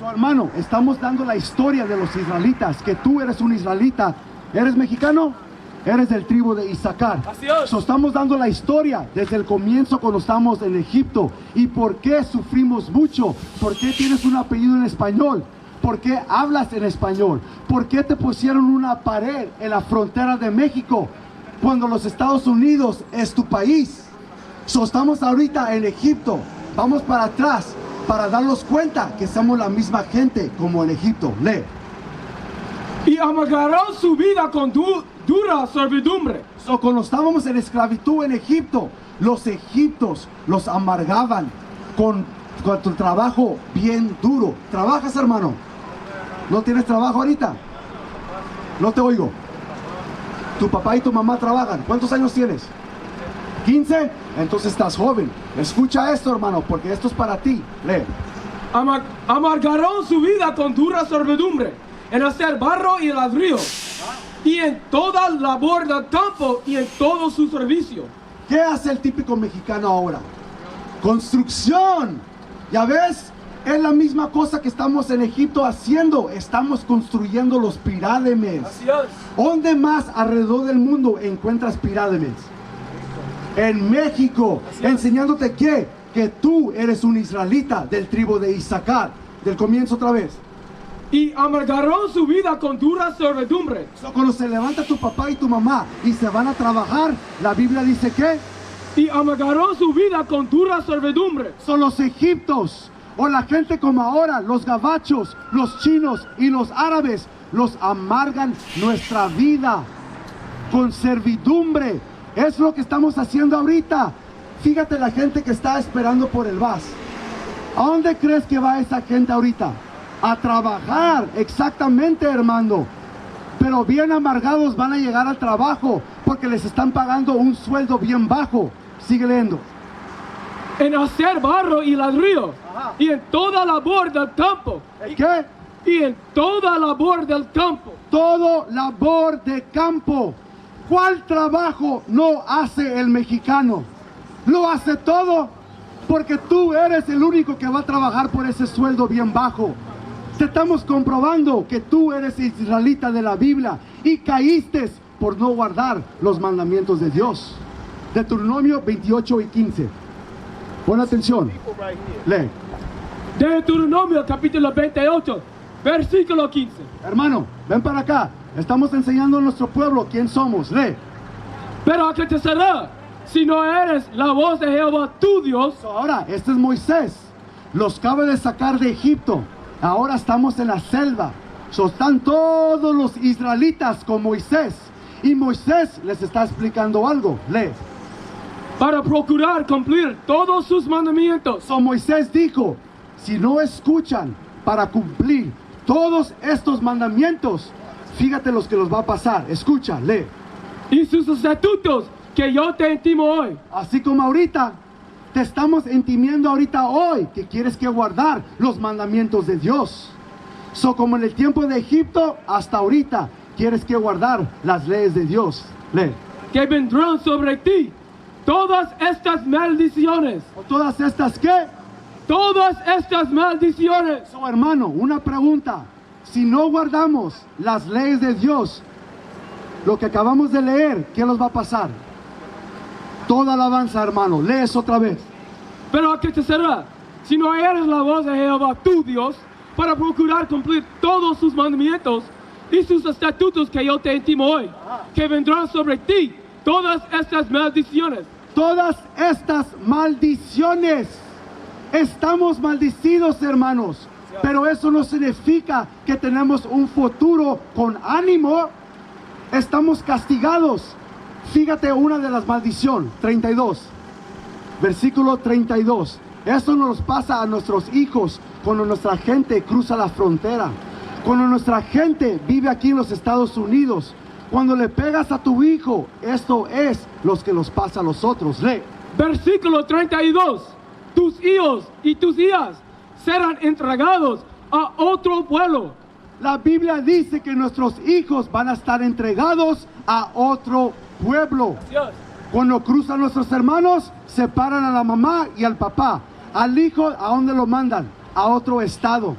So, hermano, estamos dando la historia de los israelitas, que tú eres un israelita. ¿Eres mexicano? Eres del tribu de Isaacar. Así es. So, estamos dando la historia desde el comienzo cuando estamos en Egipto. ¿Y por qué sufrimos mucho? ¿Por qué tienes un apellido en español? ¿Por qué hablas en español? ¿Por qué te pusieron una pared en la frontera de México cuando los Estados Unidos es tu país? So, estamos ahorita en Egipto. Vamos para atrás para darnos cuenta que somos la misma gente como en Egipto. Lee. Y amargaron su vida con dura servidumbre. So, cuando estábamos en esclavitud en Egipto, los egipcios los amargaban con tu trabajo bien duro. ¿Trabajas, hermano? ¿No tienes trabajo ahorita? No te oigo. Tu papá y tu mamá trabajan. ¿Cuántos años tienes? 15, entonces estás joven. Escucha esto, hermano, porque esto es para ti. Lee. Amargaron su vida con dura servidumbre, en hacer barro y ladrillo, y en toda labor del campo y en todo su servicio. ¿Qué hace el típico mexicano ahora? Construcción. ¿Ya ves? Es la misma cosa que estamos en Egipto haciendo. Estamos construyendo los pirámides. Así es. ¿Dónde más alrededor del mundo encuentras pirámides? En México. Enseñándote que tú eres un israelita del tribu de Isaacar. Del comienzo otra vez. Y amargaron su vida con dura servidumbre. So, cuando se levanta tu papá y tu mamá y se van a trabajar, la Biblia dice que Y amargaron su vida con dura servidumbre. son los egipcios o la gente como ahora, los gabachos, los chinos y los árabes, los amargan nuestra vida con servidumbre. Es lo que estamos haciendo ahorita. Fíjate la gente que está esperando por el bus. ¿A dónde crees que va esa gente ahorita? A trabajar, exactamente, hermano. Pero bien amargados van a llegar al trabajo porque les están pagando un sueldo bien bajo. Sigue leyendo. En hacer barro y ladrillo, y en toda labor del campo. ¿Qué? Y en toda labor del campo. Todo labor de campo. ¿Cuál trabajo no hace el mexicano? Lo hace todo, porque tú eres el único que va a trabajar por ese sueldo bien bajo. Te estamos comprobando que tú eres israelita de la Biblia y caíste por no guardar los mandamientos de Dios. Deuteronomio 28 y 15. Pon atención. Lee. Deuteronomio capítulo 28, versículo 15. Hermano, ven para acá. Estamos enseñando a nuestro pueblo quién somos. Lee. Pero acontecerá, si no eres la voz de Jehová tu Dios. Ahora, este es Moisés. Los acaba de sacar de Egipto. Ahora estamos en la selva. Están todos los israelitas con Moisés. Y Moisés les está explicando algo. Lee. Para procurar cumplir todos sus mandamientos. Moisés dijo, si no escuchan para cumplir todos estos mandamientos, fíjate los que los va a pasar. Escucha, lee. Y sus estatutos que yo te intimo hoy. Así como ahorita, te estamos intimiendo ahorita hoy, que quieres que guardar los mandamientos de Dios. Como en el tiempo de Egipto, hasta ahorita, quieres que guardar las leyes de Dios. Lee. Que vendrán sobre ti todas estas maldiciones. ¿O todas estas qué? Todas estas maldiciones. Hermano, una pregunta. Si no guardamos las leyes de Dios, lo que acabamos de leer, ¿qué nos va a pasar? Toda alabanza, hermano. Lees otra vez. Pero acontecerá, si no eres la voz de Jehová tu Dios, para procurar cumplir todos sus mandamientos y sus estatutos que yo te intimo hoy, que vendrán sobre ti todas estas maldiciones. Todas estas maldiciones. Estamos maldecidos, hermanos. Pero eso no significa que tenemos un futuro con ánimo. Estamos castigados. Fíjate una de las maldiciones, 32. Versículo 32. Eso nos pasa a nuestros hijos cuando nuestra gente cruza la frontera. Cuando nuestra gente vive aquí en los Estados Unidos. Cuando le pegas a tu hijo, esto es lo que nos pasa a los otros. Lee. Versículo 32. Tus hijos y tus hijas serán entregados a otro pueblo. La Biblia dice que nuestros hijos van a estar entregados a otro pueblo. Dios. Cuando cruzan nuestros hermanos, separan a la mamá y al papá. Al hijo, ¿a dónde lo mandan? A otro estado.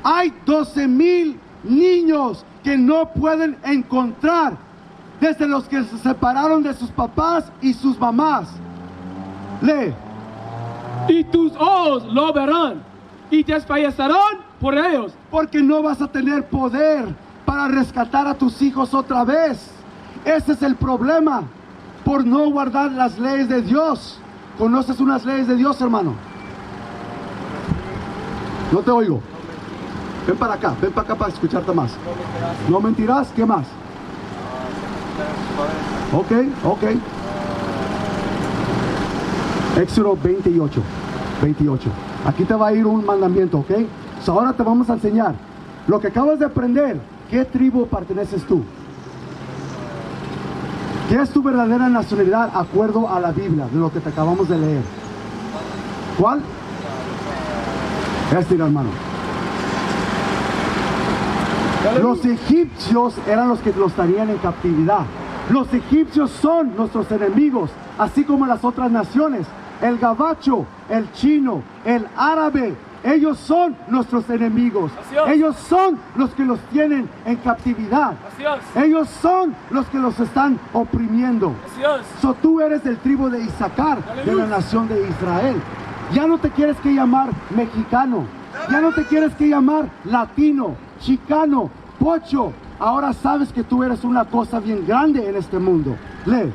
Hay 12,000 niños que no pueden encontrar, desde los que se separaron de sus papás y sus mamás. Lee. Y tus ojos lo verán y desfallecerán por ellos. Porque no vas a tener poder para rescatar a tus hijos otra vez. Ese es el problema, por no guardar las leyes de Dios. ¿Conoces unas leyes de Dios, hermano? No te oigo. Ven para acá para escucharte más. No mentirás, ¿qué más? Ok. Éxodo 28. Aquí te va a ir un mandamiento, ¿ok? So ahora te vamos a enseñar lo que acabas de aprender. ¿Qué tribu perteneces tú? ¿Qué es tu verdadera nacionalidad acuerdo a la Biblia, de lo que te acabamos de leer? ¿Cuál? Hermano. Los egipcios eran los que los tenían en captividad. Los egipcios son nuestros enemigos, así como las otras naciones. El gabacho, el chino, el árabe, ellos son nuestros enemigos. Ellos son los que los tienen en captividad. Ellos son los que los están oprimiendo. So, tú eres del tribu de Isaacar, de la nación de Israel. Ya no te quieres que llamar mexicano, ya no te quieres que llamar latino, chicano, pocho. Ahora sabes que tú eres una cosa bien grande en este mundo. Lee.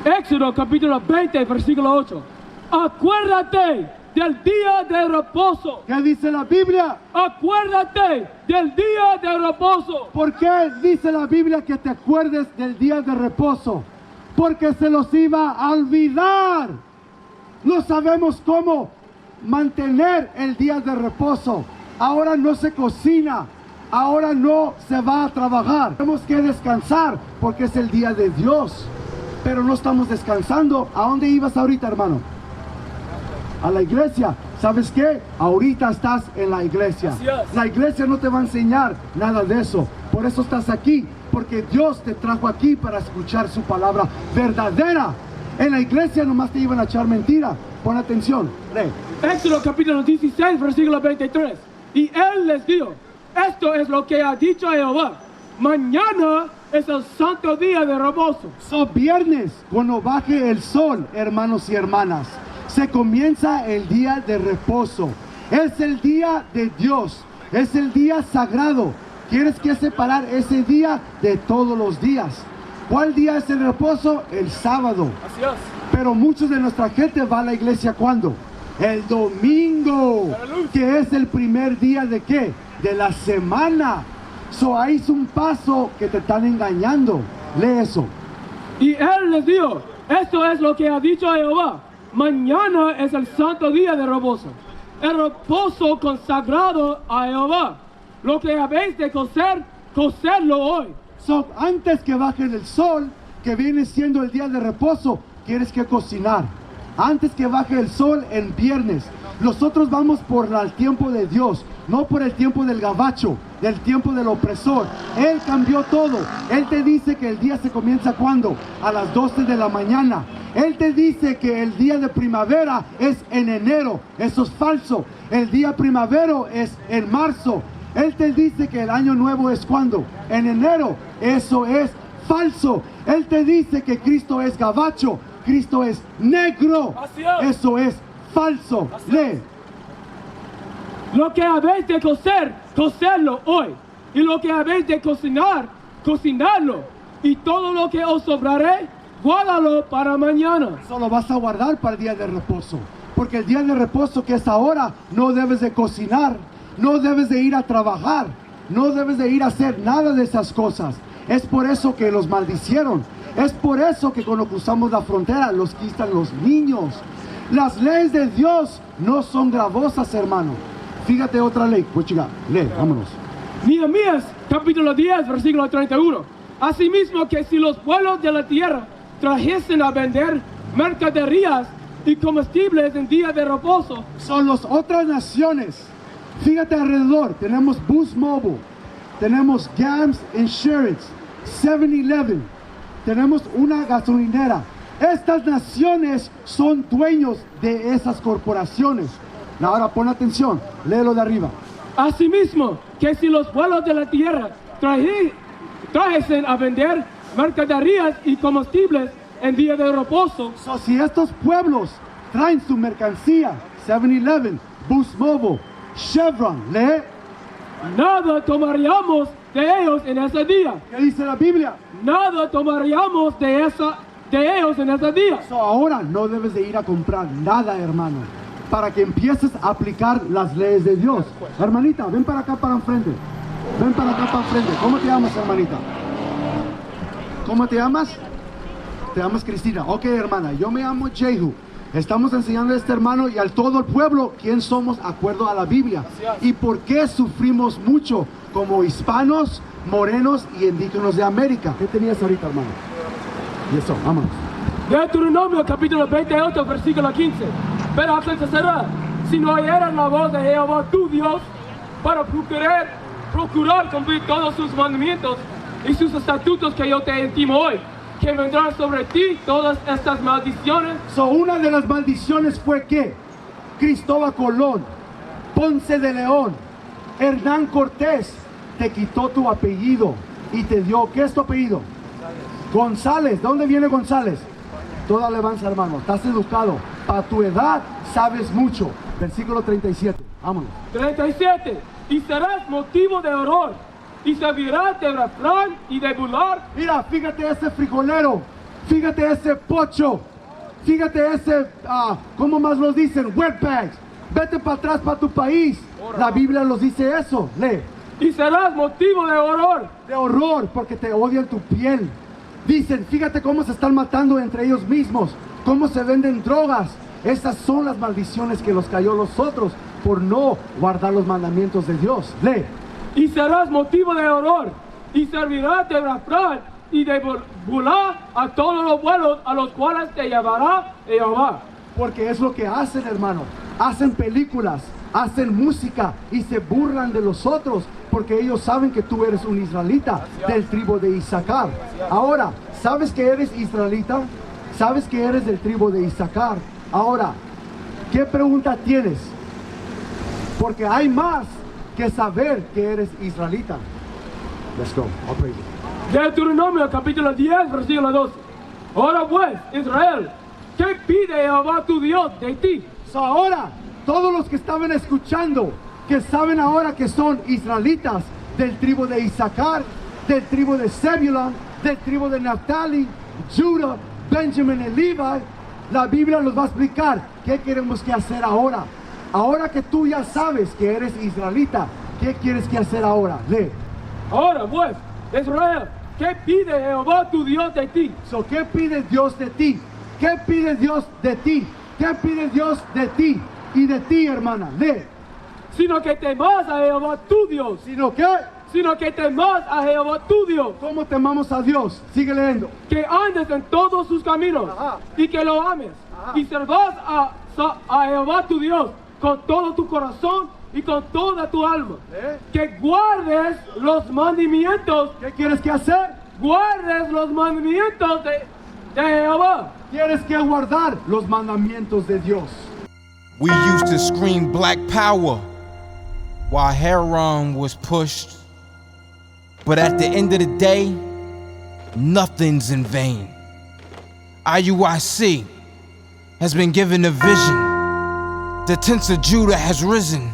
Éxodo capítulo 20, versículo 8. Acuérdate del día de reposo. ¿Qué dice la Biblia? Acuérdate del día de reposo. ¿Por qué dice la Biblia que te acuerdes del día de reposo? Porque se los iba a olvidar. No sabemos cómo mantener el día de reposo. Ahora no se cocina. Ahora no se va a trabajar. Tenemos que descansar porque es el día de Dios. Pero no estamos descansando. ¿A dónde ibas ahorita, hermano? A la iglesia. ¿Sabes qué? Ahorita estás en la iglesia. La iglesia no te va a enseñar nada de eso. Por eso estás aquí. Porque Dios te trajo aquí para escuchar su palabra verdadera. En la iglesia nomás te iban a echar mentira. Pon atención. Lee. Éxodo capítulo 16, versículo 23. Y él les dijo: esto es lo que ha dicho Jehová. Mañana es el santo día de reposo. So, viernes, cuando baje el sol, hermanos y hermanas, se comienza el día de reposo. Es el día de Dios. Es el día sagrado. Tienes que separar ese día de todos los días. ¿Cuál día es el reposo? El sábado. Así es. Pero muchos de nuestra gente va a la iglesia ¿cuándo? El domingo, que es el primer día de ¿qué? De la semana. So, ahí es un paso que te están engañando. Lee eso. Y él les dijo: esto es lo que ha dicho Jehová. Mañana es el santo día de reposo, el reposo consagrado a Jehová. Lo que habéis de cocer, cocerlo hoy. So, antes que baje el sol, que viene siendo el día de reposo, tienes que cocinar. Antes que baje el sol en viernes. Nosotros vamos por el tiempo de Dios, no por el tiempo del gabacho, del tiempo del opresor. Él cambió todo. Él te dice que el día se comienza ¿cuándo? A las 12 de la mañana. Él te dice que el día de primavera es en enero. Eso es falso. El día primavero es en marzo. Él te dice que el año nuevo es ¿cuándo? En enero. Eso es falso. Él te dice que Cristo es gabacho. Cristo es negro. Eso es falso. Lee. Lo que habéis de cocer, cocerlo hoy. Y lo que habéis de cocinar, cocinarlo. Y todo lo que os sobraré, guárdalo para mañana. Eso lo vas a guardar para el día de reposo. Porque el día de reposo que es ahora, no debes de cocinar. No debes de ir a trabajar. No debes de ir a hacer nada de esas cosas. Es por eso que los maldicieron. Es por eso que cuando cruzamos la frontera los quitan los niños. Las leyes de Dios no son gravosas, hermano. Fíjate otra ley. Pues chica, lee, vámonos. Nehemías capítulo 10, versículo 31. Asimismo que si los pueblos de la tierra trajesen a vender mercaderías y comestibles en día de reposo. Son las otras naciones. Fíjate alrededor. Tenemos Boost Mobile. Tenemos Gams Insurance. 7-Eleven. Tenemos una gasolinera. Estas naciones son dueños de esas corporaciones. Ahora pon atención, léelo de arriba. Asimismo, que si los pueblos de la tierra trajesen a vender mercaderías y comestibles en día de reposo, So, si estos pueblos traen su mercancía, 7-Eleven, Boost Mobile, Chevron, lee, nada tomaríamos de ellos en ese día. ¿qué dice la Biblia? Nada tomaríamos de ellos en ese día. So, ahora no debes de ir a comprar nada, hermano, para que empieces a aplicar las leyes de Dios. Hermanita, ven para acá para enfrente. Ven para acá para enfrente. ¿Cómo te llamas, hermanita? ¿Cómo te llamas? Te llamas Cristina. Ok, hermana, yo me llamo Jehu. Estamos enseñando a este hermano y a todo el pueblo quién somos acuerdo a la Biblia y por qué sufrimos mucho como hispanos, morenos y indígenas de América. ¿Qué tenías ahorita, hermano? Y eso, vámonos. Deuteronomio capítulo 28, versículo 15. Pero acontecerá, si no oyeras la voz de Jehová tu Dios, para procurar cumplir todos sus mandamientos y sus estatutos que yo te intimo hoy, que vendrán sobre ti todas estas maldiciones. So, una de las maldiciones fue que Cristóbal Colón, Ponce de León, Hernán Cortés te quitó tu apellido y te dio, ¿qué es tu apellido? González. ¿De dónde viene González? Toda alabanza, hermano. Estás educado. Para tu edad sabes mucho. Versículo 37. Vámonos. 37. Y serás motivo de horror, y servirás de refrán y de burlar. Mira, fíjate ese frijolero. Fíjate ese pocho. Fíjate ese, ¿cómo más los dicen? Wetbags. Vete para atrás para tu país. La Biblia los dice eso. Lee. Y serás motivo de horror. De horror, porque te odian tu piel. Dicen, fíjate cómo se están matando entre ellos mismos, cómo se venden drogas. Esas son las maldiciones que los cayó a los otros por no guardar los mandamientos de Dios. Lee. Y serás motivo de horror, y servirás de refrán y de burlar a todos los pueblos a los cuales te llevará Jehová. Porque es lo que hacen, hermano. Hacen películas, hacen música y se burlan de los otros porque ellos saben que tú eres un israelita del tribu de Isaacar. Ahora, ¿sabes que eres israelita? ¿Sabes que eres del tribu de Isaacar? Ahora, ¿qué pregunta tienes? Porque hay más que saber que eres israelita. Let's go. I'll pray. Deuteronomio capítulo 10, versículo 12. Ahora pues, Israel, ¿qué pide Jehová tu Dios de ti? So, ahora, todos los que estaban escuchando, que saben ahora que son israelitas del tribu de Isaacar, del tribu de Zebulón, del tribu de Naftali, Judah, Benjamin y Levi, la Biblia nos va a explicar qué queremos que hacer ahora. Ahora que tú ya sabes que eres israelita, ¿qué quieres que hacer ahora? Lee. Ahora pues, Israel, ¿qué pide Jehová tu Dios de ti? So, ¿qué pide Dios de ti? ¿Qué pide Dios de ti? ¿Qué pide Dios de ti? Y de ti, hermana. Lee. Sino que temas a Jehová tu Dios. ¿Sino qué? Sino que temas a Jehová tu Dios. ¿Cómo temamos a Dios? Sigue leyendo. Que andes en todos sus caminos. Ajá. Y que lo ames. Ajá. Y servas a Jehová tu Dios con todo tu corazón y con toda tu alma. Que guardes los mandamientos. ¿Qué quieres que hacer? Guardes los mandamientos de Jehová. Tienes que guardar los mandamientos de Dios. We used to scream Black Power while Heron was pushed. But at the end of the day, nothing's in vain. IUIC has been given a vision. The tents of Judah has risen.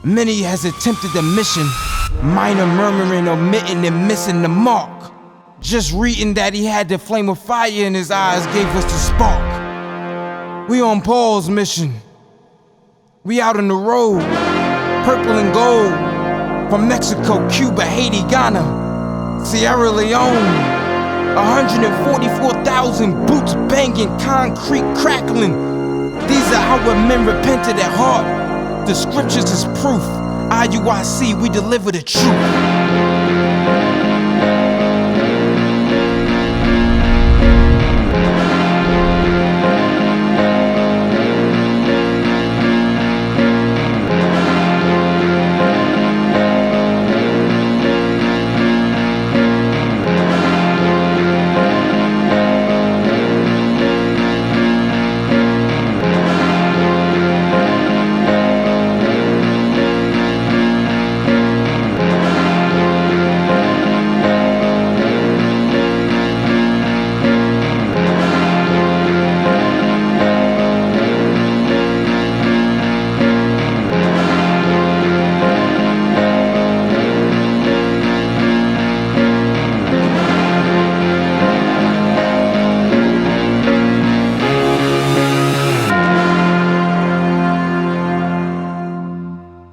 Many has attempted the mission. Minor murmuring, omitting, and missing the mark. Just reading that he had the flame of fire in his eyes gave us the spark. We on Paul's mission. We out on the road, purple and gold, from Mexico, Cuba, Haiti, Ghana, Sierra Leone. 144,000 boots banging, concrete crackling. These are our men repented at heart. The scriptures is proof. IUIC, we deliver the truth.